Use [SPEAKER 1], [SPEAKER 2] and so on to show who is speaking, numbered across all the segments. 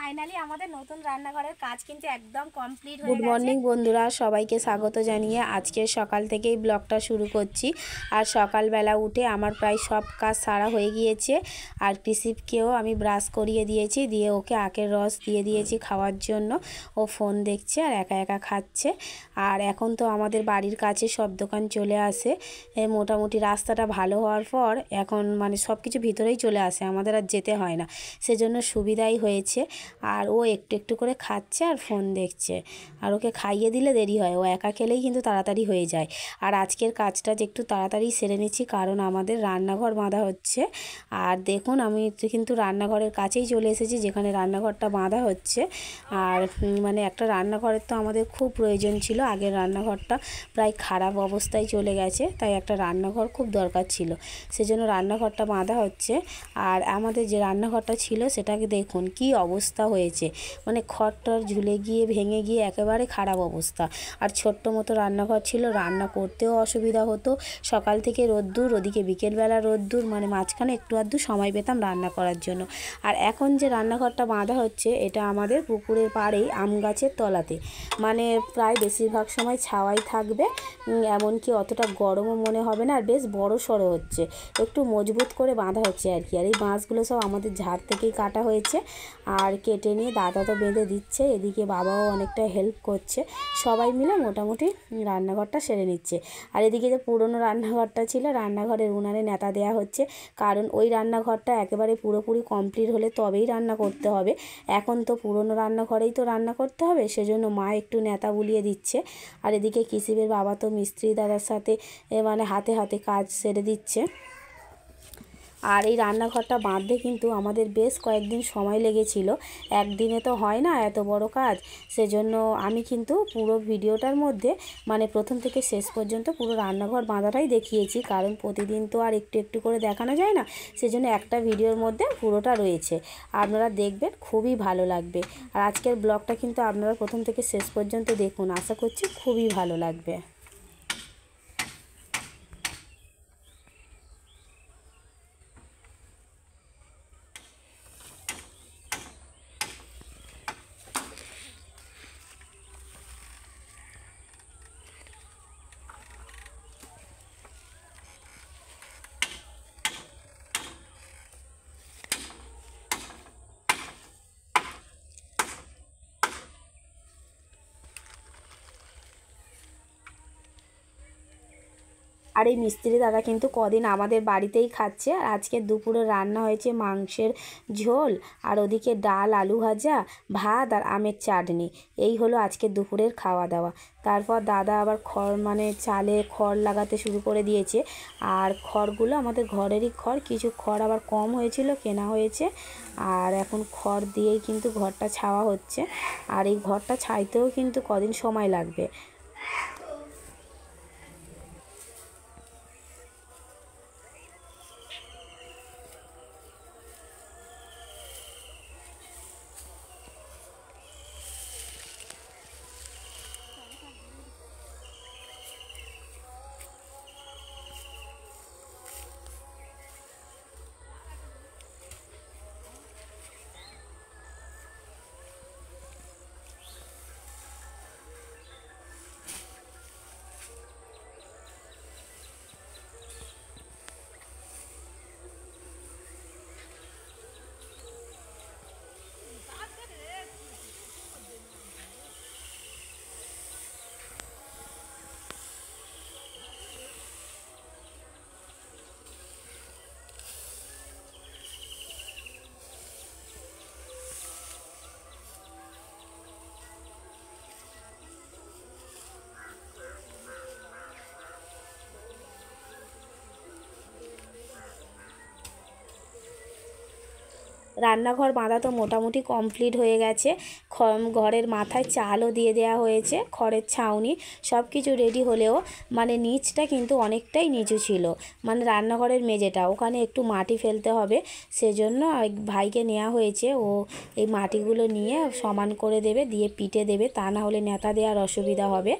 [SPEAKER 1] Finally আমাদের নতুন রান্নাঘরের কাজ কিন্তু একদম কমপ্লিট হয়ে
[SPEAKER 2] গুড
[SPEAKER 1] গেছে।
[SPEAKER 2] মর্নিং বন্ধুরা, সবাইকে স্বাগত জানিয়ে আজকে সকাল থেকেই ব্লগটা শুরু করছি। আর সকালবেলা উঠে আমার প্রায় সব কাজ সারা হয়ে গিয়েছে। আর কৃষিপকেও আমি ব্রাশ করিয়ে দিয়েছি, দিয়ে ওকে আখের রস দিয়ে দিয়েছি খাওয়ার জন্য। ও ফোন দেখছে আর একা একা খাচ্ছে। আর এখন তো আমাদের বাড়ির কাছে সব দোকান চলে আসে, মোটামুটি রাস্তাটা ভালো হওয়ার পর এখন মানে সব কিছু ভিতরেই চলে আসে, আমাদের আর যেতে হয় না, সেজন্য সুবিধাই হয়েছে। আর ও একটু একটু করে খাচ্ছে আর ফোন দেখছে। আর ওকে খাইয়ে দিলে দেরি হয়, ও একা খেলেই কিন্তু তাড়াতাড়ি হয়ে যায়। আর আজকের কাজটা যে একটু তাড়াতাড়ি সেরে নিচ্ছি, কারণ আমাদের রান্নাঘর বাঁধা হচ্ছে। আর দেখুন আমি কিন্তু রান্নাঘরের কাছেই চলে এসেছি, যেখানে রান্নাঘরটা বাঁধা হচ্ছে। আর মানে একটা রান্নাঘরের তো আমাদের খুব প্রয়োজন ছিল, আগের রান্নাঘরটা প্রায় খারাপ অবস্থায় চলে গেছে, তাই একটা রান্নাঘর খুব দরকার ছিল, সেজন্য রান্নাঘরটা বাঁধা হচ্ছে। আর আমাদের যে রান্নাঘরটা ছিল সেটাকে দেখুন কি অবস্থা হয়েছে, মানে খড়টর ঝুলে গিয়ে ভেঙে গিয়ে একেবারে খারাপ অবস্থা। আর ছোট্ট মতো রান্নাঘর ছিল, রান্না করতেও অসুবিধা হতো, সকাল থেকে রোদ্দুর, ওদিকে বিকেলবেলা রোদ্দুর, মানে মাঝখানে একটু আধটু সময় পেতাম রান্না করার জন্য। আর এখন যে রান্নাঘরটা বাঁধা হচ্ছে এটা আমাদের পুকুরের পাড়েই আম গাছের তলাতে, মানে প্রায় বেশিরভাগ সময় ছাওয়াই থাকবে, এমনকি অতটা গরমও মনে হবে না। আর বেশ বড় সড়ো হচ্ছে, একটু মজবুত করে বাঁধা হচ্ছে আর কি। আর এই বাঁশগুলো সব আমাদের ঝাড় থেকেই কাটা হয়েছে, আর কেটে নিয়ে দাদা তো বেঁধে দিচ্ছে, এদিকে বাবাও অনেকটা হেল্প করছে, সবাই মিলে মোটামুটি রান্নাঘরটা সেরে নিচ্ছে। আর এদিকে যে পুরনো রান্নাঘরটা ছিল, রান্নাঘরের উনানে নেতা দেওয়া হচ্ছে, কারণ ওই রান্নাঘরটা একেবারে পুরোপুরি কমপ্লিট হলে তবেই রান্না করতে হবে। এখন তো পুরনো রান্নাঘরেই তো রান্না করতে হবে, সেজন্য মা একটু নেতা বুলিয়ে দিচ্ছে। আর এদিকে কিসিবের বাবা তো মিস্ত্রি দাদার সাথে মানে হাতে হাতে কাজ সেরে দিচ্ছে। আর এই রান্নাঘরটা বাঁধতে কিন্তু আমাদের বেশ কয়েকদিন সময় লেগেছিল, একদিনে তো হয় না এত বড় কাজ, সেজন্য আমি কিন্তু পুরো ভিডিওটার মধ্যে মানে প্রথম থেকে শেষ পর্যন্ত পুরো রান্নাঘর বাঁধাটাই দেখিয়েছি, কারণ প্রতিদিন তো আর একটু একটু করে দেখানো যায় না, সেজন্য একটা ভিডিওর মধ্যে পুরোটা রয়েছে, আপনারা দেখবেন খুবই ভালো লাগবে। আর আজকের ব্লগটা কিন্তু আপনারা প্রথম থেকে শেষ পর্যন্ত দেখুন, আশা করছি খুবই ভালো লাগবে। আর এই মিস্ত্রি দাদা কিন্তু কদিন আমাদের বাড়িতেই খাচ্ছে। আর আজকে দুপুরে রান্না হয়েছে মাংসের ঝোল, আর ওদিকে ডাল, আলু ভাজা, ভাত আর আমের চাটনি। এই হলো আজকে দুপুরের খাওয়া দাওয়া। তারপর দাদা আবার খড় মানে চালে খড় লাগাতে শুরু করে দিয়েছে। আর খড়গুলো আমাদের ঘরেরই খড়, কিছু খড় আবার কম হয়েছিল, কেনা হয়েছে। আর এখন খড় দিয়েই কিন্তু ঘরটা ছাওয়া হচ্ছে। আর এই ঘরটা ছাইতেও কিন্তু কদিন সময় লাগবে। রান্নাঘর বাঁধা তো মোটামুটি কমপ্লিট হয়ে গেছে। ঘরের মাথায় চালও দিয়ে দেওয়া হয়েছে, খড়ের ছাউনি, সব কিছু রেডি হলেও মানে নিচটা কিন্তু অনেকটাই নিচু ছিল, মানে রান্নাঘরের মেঝেটা, ওখানে একটু মাটি ফেলতে হবে, সেজন্য ভাইকে নেওয়া হয়েছে। ও এই মাটিগুলো নিয়ে সমান করে দেবে, দিয়ে পিটে দেবে, তা না হলে নেতা দেওয়ার অসুবিধা হবে।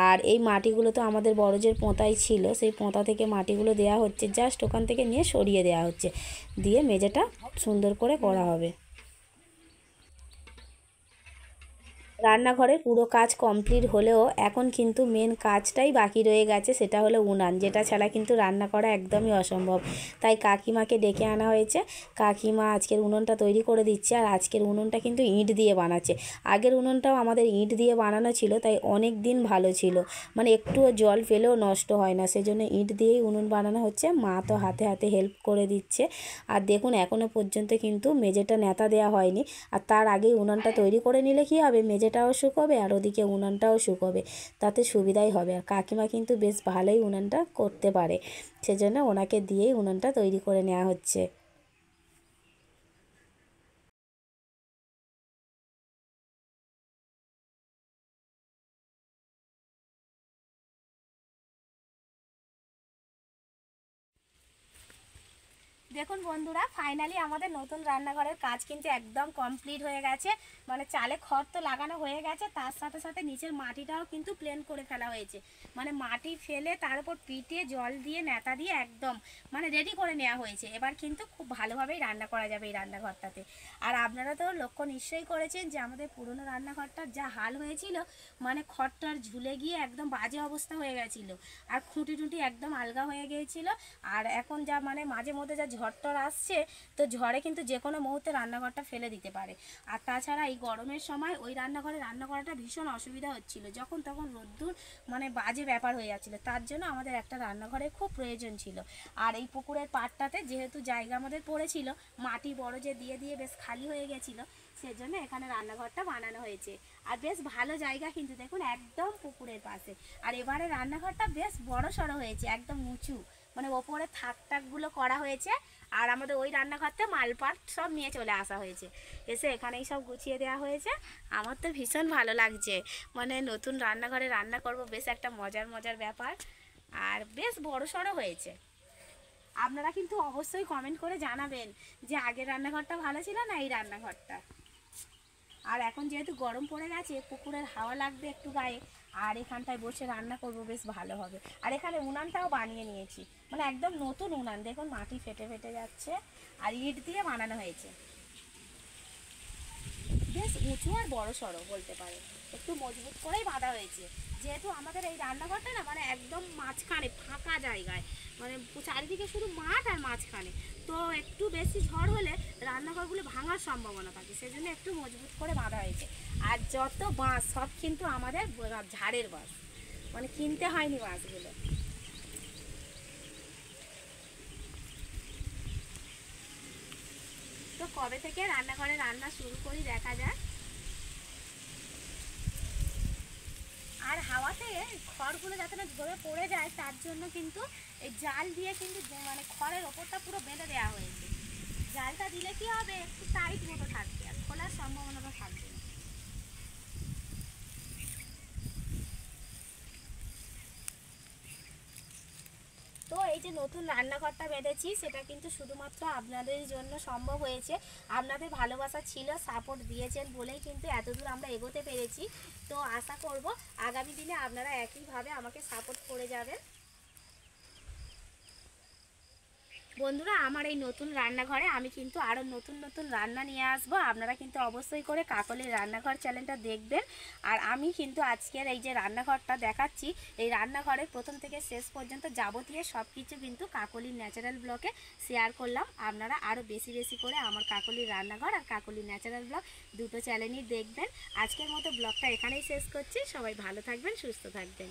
[SPEAKER 2] আর এই মাটিগুলো তো আমাদের বড়জের পোঁতাই ছিল, সেই পোঁতা থেকে মাটিগুলো দেওয়া হচ্ছে, জাস্ট ওখান থেকে নিয়ে সরিয়ে দেওয়া হচ্ছে, দিয়ে মেঝেটা সুন্দর করে করা হবে। রান্নাঘরের পুরো কাজ কমপ্লিট হলেও এখন কিন্তু মেন কাজটাই বাকি রয়ে গেছে, সেটা হলো উনান, যেটা ছাড়া কিন্তু রান্না করা একদমই অসম্ভব। তাই কাকিমাকে ডেকে আনা হয়েছে। কাকিমা আজকের উনুনটা তৈরি করে দিচ্ছে, আর আজকের উনুনটা কিন্তু ইঁট দিয়ে বানাচ্ছে। আগের উনুনটাও আমাদের ইঁট দিয়ে বানানো ছিল, তাই অনেক দিন ভালো ছিল, মানে একটুও জল পেলেও নষ্ট হয় না, সেজন্য ইঁট দিয়েই উনুন বানানো হচ্ছে। মা তো হাতে হাতে হেল্প করে দিচ্ছে। আর দেখুন এখনও পর্যন্ত কিন্তু মেঝেটা ন্যাতা দেওয়া হয়নি, আর তার আগেই উনানটা তৈরি করে নিলে কী হবে, মেঝেটাও শুকোবে আর ওদিকে উনানটাও শুকোবে, তাতে সুবিধাই হবে। আর কাকিমা কিন্তু বেশ ভালোই উনানটা করতে পারে, সেজন্য ওনাকে দিয়েই উনানটা তৈরি করে নেওয়া হচ্ছে।
[SPEAKER 1] দেখুন বন্ধুরা, ফাইনালি আমাদের নতুন রান্নাঘরের কাজ কিন্তু একদম কমপ্লিট হয়ে গেছে। মানে চালে খড় তো লাগানো হয়ে গেছে, তার সাথে সাথে নিচের মাটিটাও কিন্তু প্লেন করে ফেলা হয়েছে। মানে মাটি ফেলে তার উপর পিটিয়ে জল দিয়ে ন্যাতা দিয়ে একদম মানে রেডি করে নেওয়া হয়েছে। এবার কিন্তু খুব ভালোভাবেই রান্না করা যাবে এই রান্নাঘরটাতে। আর আপনারা তো লক্ষ্য নিশ্চয়ই করেছেন যে আমাদের পুরনো রান্নাঘরটার যা হাল হয়েছিল, মানে খড়টার ঝুলে গিয়ে একদম বাজে অবস্থা হয়ে গেছিলো, আর খুঁটি টুটি একদম আলগা হয়ে গিয়েছিলো। আর এখন যা মানে মাঝে মধ্যে যা ঝড় আসছে, তো ঝড়ে কিন্তু যে কোনো মুহূর্তে রান্নাঘরটা ফেলে দিতে পারে। আর তাছাড়া এই গরমের সময় ওই রান্নাঘরে রান্না করাটা ভীষণ অসুবিধা হচ্ছিল, যখন তখন রোদ্দুর মানে বাজে ব্যাপার হয়ে যাচ্ছিল। তার জন্য আমাদের একটা রান্নাঘরের খুব প্রয়োজন ছিল। আর এই পুকুরের পাড়টাতে যেহেতু জায়গা আমাদের পড়েছিল, মাটি বড় যে দিয়ে দিয়ে বেশ খালি হয়ে গেছিলো, সেজন্য এখানে রান্নাঘরটা বানানো হয়েছে। আর বেশ ভালো জায়গা কিন্তু, দেখুন একদম পুকুরের পাশে। আর এবারে রান্নাঘরটা বেশ বড় সড়ো হয়েছে, একদম উঁচু, মানে ওপরে থাক টাকগুলো করা হয়েছে। আর আমাদের ওই রান্নাঘরতে মালপাট সব নিয়ে চলে আসা হয়েছে, এসে এখানেই সব গুছিয়ে দেওয়া হয়েছে। আমার তো ভীষণ ভালো লাগছে, মানে নতুন রান্নাঘরে রান্না করব, বেশ একটা মজার মজার ব্যাপার। আর বেশ বড় সড়ো হয়েছে। আপনারা কিন্তু অবশ্যই কমেন্ট করে জানাবেন যে আগের রান্নাঘরটা ভালো ছিল না এই রান্নাঘরটা। আর এখন যেহেতু গরম পড়ে গেছে, পুকুরের হাওয়া লাগবে একটু গায়ে, আর এখানটায় বসে রান্না করব, বেশ ভালো হবে। আর এখানে উনানটাও বানিয়ে নিয়েছি, মানে একদম নতুন উনান, দেখুন মাটি ফেটে ফেটে যাচ্ছে, আর ইট দিয়ে বানানো হয়েছে। বেশ উঁচু আর বড় সড়ো বলতে পারে, একটু মজবুত করেই বাঁধা হয়েছে। যেহেতু আমাদের এই রান্নাঘরটা না মানে একদম মাঝখানে ফাঁকা জায়গায়, মানে চারিদিকে শুধু মাঠ আর মাঝখানে, তো একটু বেশি ঝড় হলে রান্নাঘরগুলো ভাঙার সম্ভাবনা থাকে, সেজন্য একটু মজবুত করে বাঁধা হয়েছে। আর যত বাঁশ সব কিন্তু আমাদের ঝাড়ের বাঁশ, মানে কিনতে হয়নি বাঁশগুলো। তো কবে থেকে রান্নাঘরে রান্না শুরু করি দেখা যাক। আর হাওয়াতে খড়গুলো যাতে না ধরে পড়ে যায়, তার জন্য কিন্তু এই জাল দিয়ে কিন্তু মানে খড়ের ওপরটা পুরো বেঁধে দেওয়া হয়েছে। জালটা দিলে কি হবে, একটু টাইট মতো থাকবে, আর খোলার সম্ভাবনাটা থাকবে না। তো এই যে নতুন রান্নাঘরটা বেঁধেছি, সেটা কিন্তু শুধুমাত্র আপনাদের জন্য সম্ভব হয়েছে। আপনাদের ভালোবাসা ছিল, সাপোর্ট দিয়েছেন বলেই কিন্তু এতদূর আমরা এগোতে পেরেছি। তো আশা করব আগামী দিনে আপনারা একইভাবে আমাকে সাপোর্ট করে যাবেন। বন্ধুরা, আমার এই নতুন রান্নাঘরে আমি কিন্তু আরও নতুন নতুন রান্না নিয়ে আসবো। আপনারা কিন্তু অবশ্যই করে কাকলির রান্নাঘর চ্যানেলটা দেখবেন। আর আমি কিন্তু আজকের এই যে রান্নাঘরটা দেখাচ্ছি, এই রান্নাঘরের প্রথম থেকে শেষ পর্যন্ত যাবতীয় সব কিছু কিন্তু কাকলির ন্যাচারাল ব্লগে শেয়ার করলাম। আপনারা আরও বেশি বেশি করে আমার কাকলির রান্নাঘর আর কাকলির ন্যাচারাল ব্লগ দুটো চ্যানেলই দেখবেন। আজকের মতো ব্লগটা এখানেই শেষ করছি। সবাই ভালো থাকবেন, সুস্থ থাকবেন।